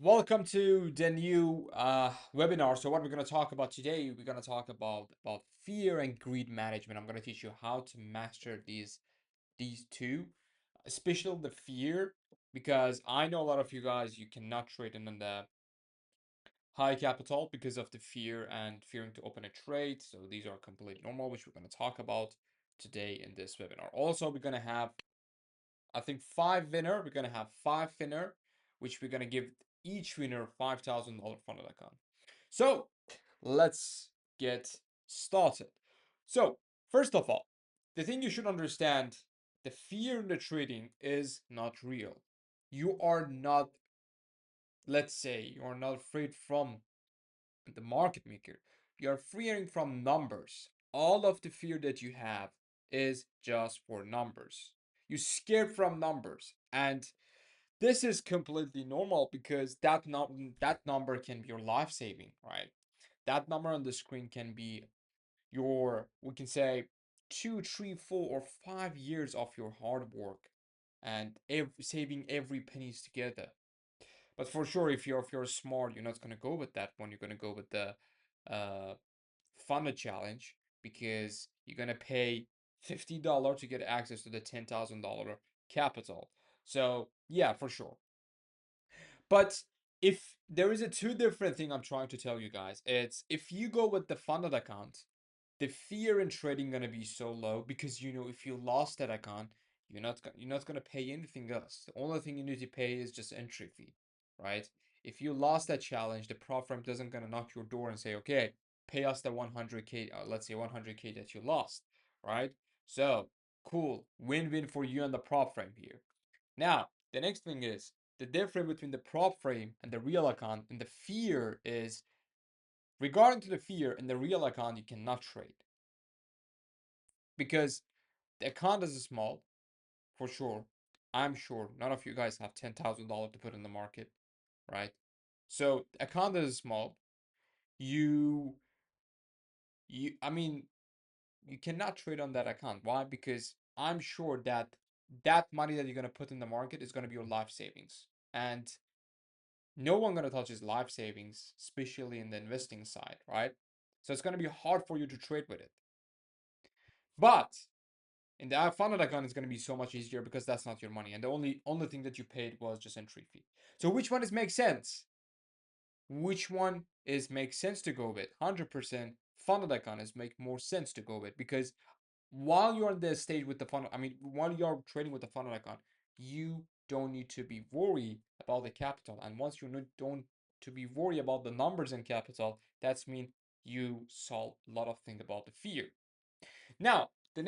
Welcome to the new webinar. So what we're going to talk about today, we're going to talk about fear and greed management. I'm going to teach you how to master these two, especially the fear, because I know a lot of you guys you cannot trade in the high capital because of the fear and fearing to open a trade. So these are completely normal, which we're going to talk about today in this webinar. Also, we're going to have I think five winner. We're gonna have five winner, which we're gonna give each winner $5,000 funded account. So let's get started. So first of all, the thing you should understand, the fear in the trading is not real. You are not, let's say, you are not afraid from the market maker. You are fearing from numbers. All of the fear that you have is just for numbers. You scared from numbers, and this is completely normal because that number can be your life saving, right? That number on the screen can be your, we can say, 2, 3, 4, or 5 years of your hard work and saving every pennies together. But for sure, if you're smart, you're not gonna go with that one. You're gonna go with the uh, funded challenge because you're gonna pay $50 to get access to the $10,000 capital. So yeah, for sure. But if there is a two different thing I'm trying to tell you guys, it's if you go with the funded account, the fear in trading gonna be so low because you know if you lost that account, you're not gonna pay anything else. The only thing you need to pay is just entry fee, right? If you lost that challenge, the prop firm doesn't gonna knock your door and say, okay, pay us the 100K, let's say 100K that you lost, right? So cool, win-win for you and the prop firm here. Now, the next thing is the difference between the prop frame and the real account and the fear is regarding to the fear in the real account you cannot trade because the account is small for sure. I'm sure none of you guys have $10,000 to put in the market, right? So the account is small. You you I mean you cannot trade on that account. Why? Because I'm sure that that money that you're gonna put in the market is gonna be your life savings. And no one gonna touch his life savings, especially in the investing side, right? So it's gonna be hard for you to trade with it. But in the funded account, it's gonna be so much easier because that's not your money, and the only thing that you paid was just entry fee. So which one is makes sense? Which one is makes sense to go with? 100% funded account is make more sense to go with because while you're on the stage with the fund, I mean, while you're trading with the funded account, you don't need to be worried about the capital. And once you don't to be worried about the numbers and capital, that's mean you solve a lot of things about the fear. Now, the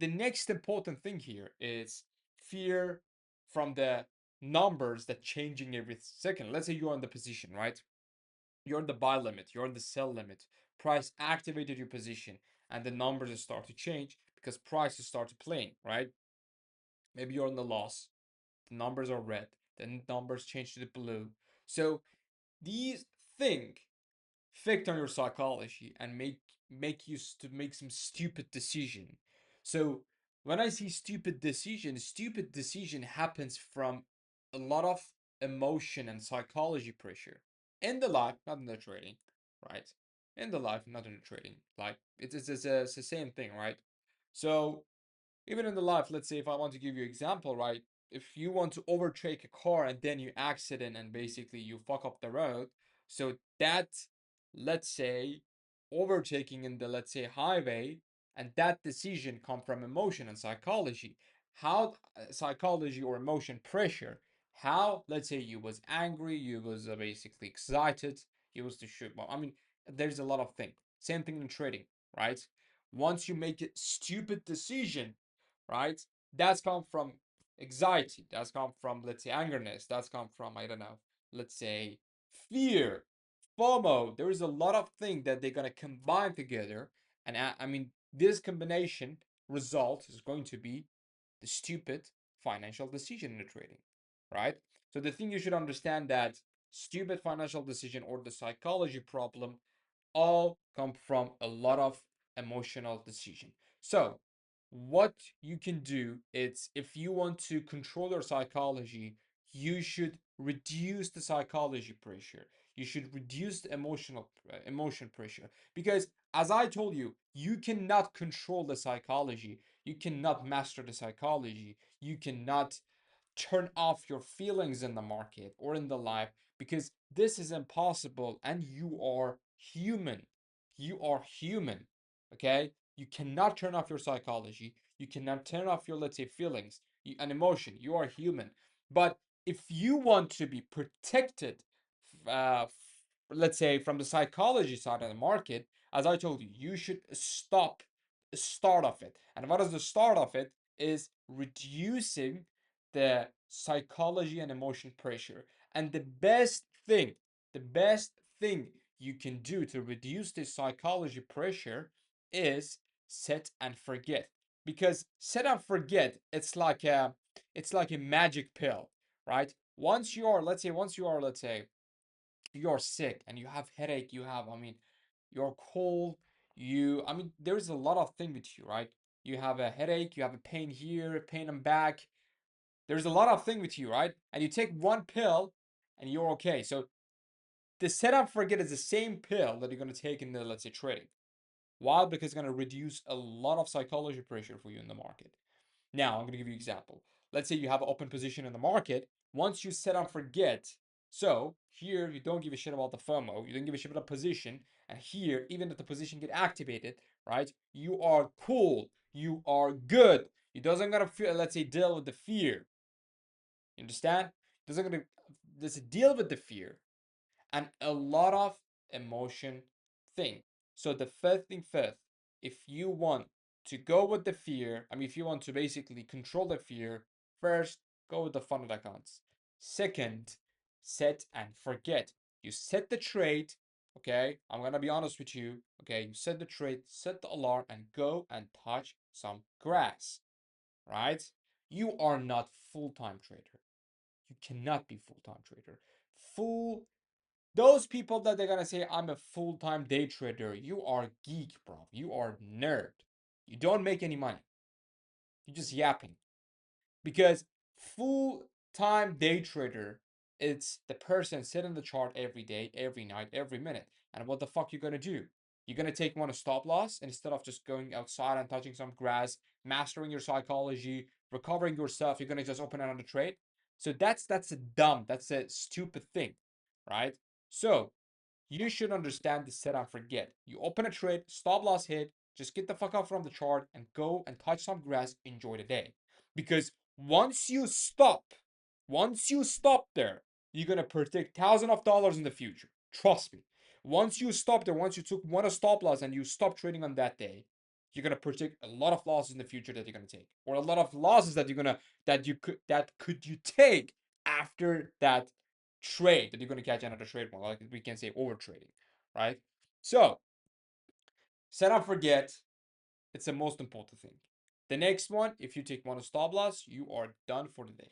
next important thing here is fear from the numbers that changing every second. Let's say you're on the position, right? You're in the buy limit, you're in the sell limit. Price activated your position, and the numbers start to change because prices start playing, right? Maybe you're in the loss, the numbers are red, the numbers change to the blue. So these things affect on your psychology and make you to make some stupid decision. So when I see stupid decision happens from a lot of emotion and psychology pressure in the life, not in the trading, right? In the life, not in the trading. Like it's the same thing, right? So even in the life, let's say if I want to give you an example, right? If you want to overtake a car and then you accident and basically you fuck up the road, so that, let's say, overtaking in the, let's say, highway, and that decision come from emotion and psychology. How psychology or emotion pressure, how, let's say you was angry, you was basically excited, you was to shoot. Well, I mean, there's a lot of things. Same thing in trading, right? Once you make a stupid decision, right? That's come from anxiety. That's come from, let's say, angerness. That's come from, I don't know, let's say, fear, FOMO. There is a lot of things that they're gonna combine together, and I mean, this combination result is going to be the stupid financial decision in the trading, right? So the thing you should understand that stupid financial decision or the psychology problem all come from a lot of emotional decision. So what you can do is if you want to control your psychology, you should reduce the psychology pressure. You should reduce the emotion pressure, because as I told you, you cannot control the psychology. You cannot master the psychology. You cannot turn off your feelings in the market or in the life, because this is impossible, and you are human. You are human. Okay, you cannot turn off your psychology. You cannot turn off your, let's say, feelings and emotion. You are human. But if you want to be protected, let's say, from the psychology side of the market, as I told you, you should start of it. And what is the start of it? Is reducing the psychology and emotion pressure. And the best thing you can do to reduce this psychology pressure is set and forget. Because set and forget, it's like a magic pill, right? Once you are, let's say, you're sick and you have headache, you're cold, there's a lot of thing with you, right? You have a headache, you have a pain here, a pain in back, there's a lot of thing with you, right? And you take one pill and you're okay. So the set and forget is the same pill that you're going to take in the, let's say, trading. Why? Because it's going to reduce a lot of psychology pressure for you in the market. Now, I'm going to give you an example. Let's say you have an open position in the market. Once you set and forget, so here you don't give a shit about the FOMO, you don't give a shit about the position, and here, even if the position get activated, right, you are cool, you are good. You doesn't gonna feel, let's say, deal with the fear. You understand? Doesn't gonna Does deal with the fear and a lot of emotion thing. So the first thing first, if you want to go with the fear, if you want to basically control the fear, first go with the funded accounts. Second, set and forget. You set the trade, okay? I'm gonna be honest with you, okay? You set the trade, set the alarm, and go and touch some grass, right? You are not full-time trader. You cannot be full-time trader. Full Those people that they're gonna say I'm a full-time day trader, you are geek, bro. You are nerd. You don't make any money. You're just yapping. Because full-time day trader, it's the person sitting the chart every day, every night, every minute. And what the fuck you gonna do? You're gonna take one a stop loss instead of just going outside and touching some grass, mastering your psychology, recovering yourself. You're gonna just open another trade. So that's a stupid thing, right? So you should understand the set and forget. You open a trade, stop loss hit, just get the fuck out from the chart and go and touch some grass, enjoy the day. Because once you stop there, you're gonna predict thousands of dollars in the future. Trust me. Once you stop there, once you took one stop loss and you stop trading on that day, you're gonna predict a lot of losses in the future that you're gonna take, or a lot of losses that you take after that trade that you're going to catch another trade one. Like we can say over trading, right? So set and forget. It's the most important thing. The next one, if you take one stop loss, you are done for the day.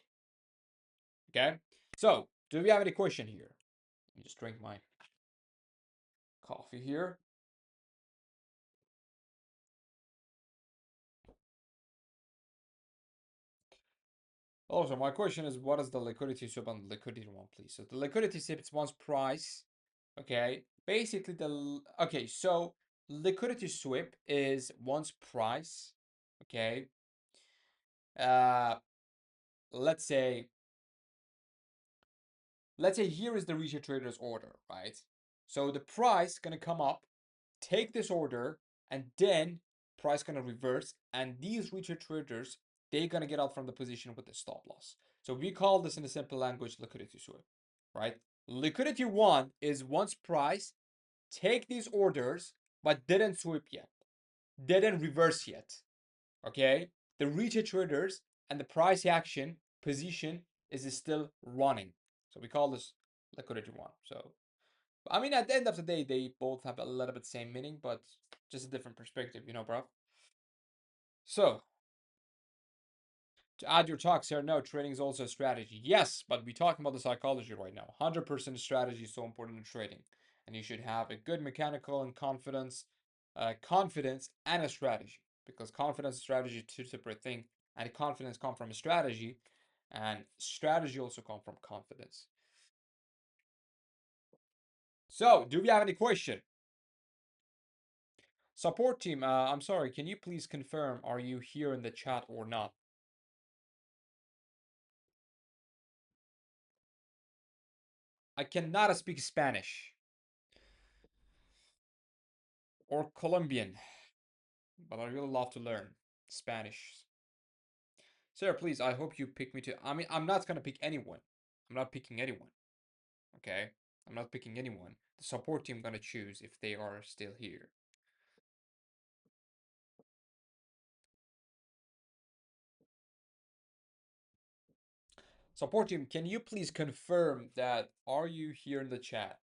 Okay. So do we have any question here? Let me just drink my coffee here. Also, my question is, what is the liquidity swap on the liquidity one, please? So the liquidity swap is one's price. Okay. Basically, so liquidity swap is one's price. Okay. Uh, let's say here is the retail trader's order, right? So the price gonna come up, take this order, and then price gonna reverse, and these retail traders, they gonna get out from the position with the stop loss. So we call this in a simple language liquidity swap, right? Liquidity one is once price take these orders but didn't sweep yet, didn't reverse yet. Okay, the retail traders and the price action position is still running. So we call this liquidity one. So at the end of the day, they both have a little bit same meaning, but just a different perspective, bro. So to add your talks here, no, trading is also a strategy. Yes, but we're talking about the psychology right now. 100% strategy is so important in trading, and you should have a good mechanical and confidence and a strategy, because confidence and strategy are two separate things, and confidence comes from a strategy. And strategy also comes from confidence. So, do we have any question? Support team, I'm sorry, can you please confirm, are you here in the chat or not? I cannot speak Spanish or Colombian, but I really love to learn Spanish. Sir, please, I hope you pick me to. I mean, I'm not gonna pick anyone. I'm not picking anyone. Okay? I'm not picking anyone. The support team gonna choose if they are still here. Support team, can you please confirm that are you here in the chat?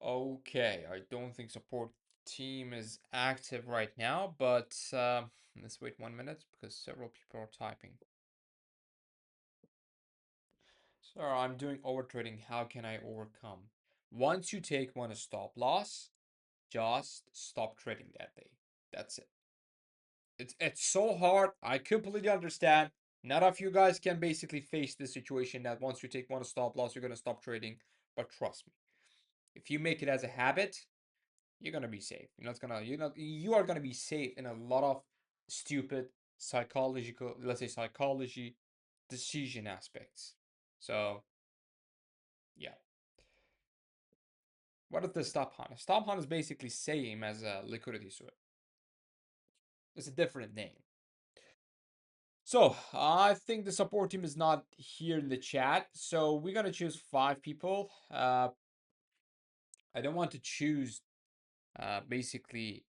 Okay, I don't think support team is active right now, but let's wait 1 minute because several people are typing. Sir, I'm doing overtrading. How can I overcome? Once you take one stop loss, just stop trading that day. That's it. It's so hard. I completely understand. None of you guys can basically face this situation that once you take one stop loss, you're gonna stop trading. But trust me, if you make it as a habit, you're gonna be safe. You are gonna be safe in a lot of stupid psychological, let's say psychology decision aspects. So yeah. What is the stop hunt? Stop hunt is basically same as a liquidity sweep. It's a different name. So I think the support team is not here in the chat. So we're gonna choose 5 people. I don't want to choose basically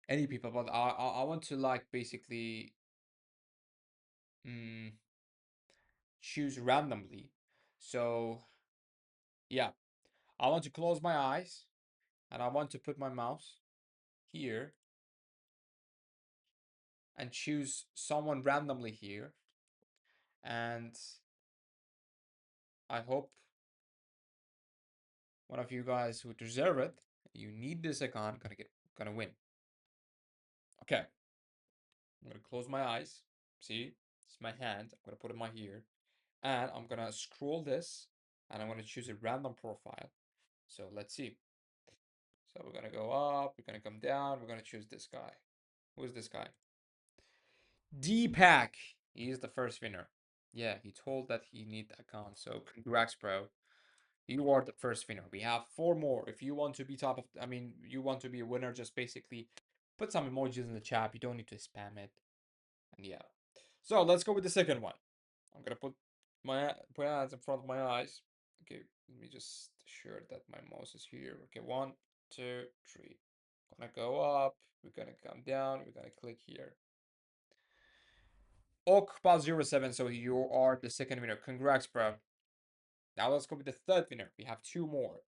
any people, but I want to like basically mm, choose randomly. So yeah, I want to close my eyes and I want to put my mouse here and choose someone randomly here. And I hope one of you guys who deserve it, you need this account, gonna win. Okay, I'm gonna close my eyes. See, it's my hand. I'm gonna put it in my ear, and I'm gonna scroll this, and I'm gonna choose a random profile. So let's see. So we're gonna go up. We're gonna come down. We're gonna choose this guy. Who is this guy? D-Pack. He is the first winner. Yeah, he told that he need the account. So congrats, bro. You are the first winner. We have 4 more. If you want to be top of, I mean, you want to be a winner, just basically put some emojis in the chat. You don't need to spam it. And yeah. So let's go with the second one. I'm gonna put my hands in front of my eyes. Okay, let me just assure that my mouse is here. Okay, 1, 2, 3. Gonna go up. We're gonna come down. We're gonna click here. Okpa07. So you are the second winner. Congrats, bro. Now let's go with the third winner. We have 2 more.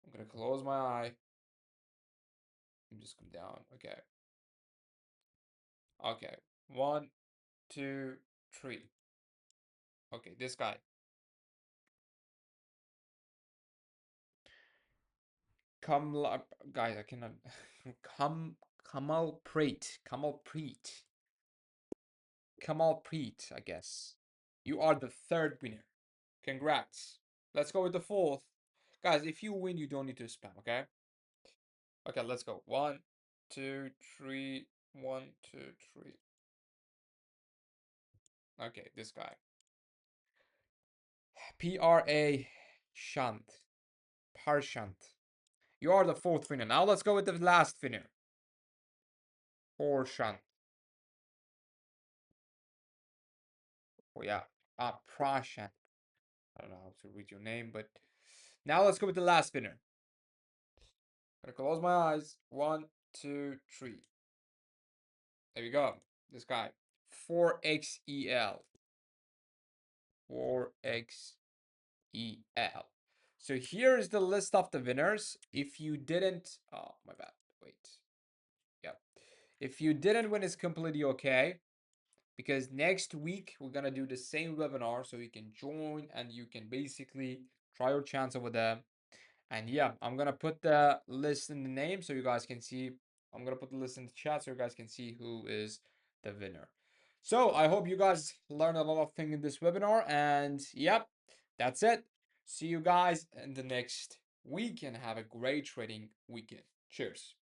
I'm gonna close my eye and just come down. Okay. Okay. 1, 2, 3. Okay, this guy. Come, guys, I cannot. Come, Kamal Preet. Kamal Preet. Kamal Preet, I guess. You are the third winner. Congrats. Let's go with the fourth. Guys, if you win, you don't need to spam, okay? Okay, let's go. 1, 2, 3. 1, 2, 3. Okay, this guy. PRA Shant. Parshant. You are the fourth winner. Now let's go with the last winner. Porshant. Oh yeah. Prashant. I don't know how to read your name, but now let's go with the last winner. Gonna close my eyes. 1, 2, 3. There we go. This guy. 4XEL. 4XEL. So here is the list of the winners. If you didn't, oh my bad, wait. Yeah. If you didn't win, it's completely okay. Because next week we're gonna do the same webinar so you can join and you can basically try your chance over there. And yeah, I'm gonna put the list in the name so you guys can see. I'm gonna put the list in the chat so you guys can see who is the winner. So I hope you guys learned a lot of things in this webinar. And yep, that's it. See you guys in the next week and have a great trading weekend. Cheers.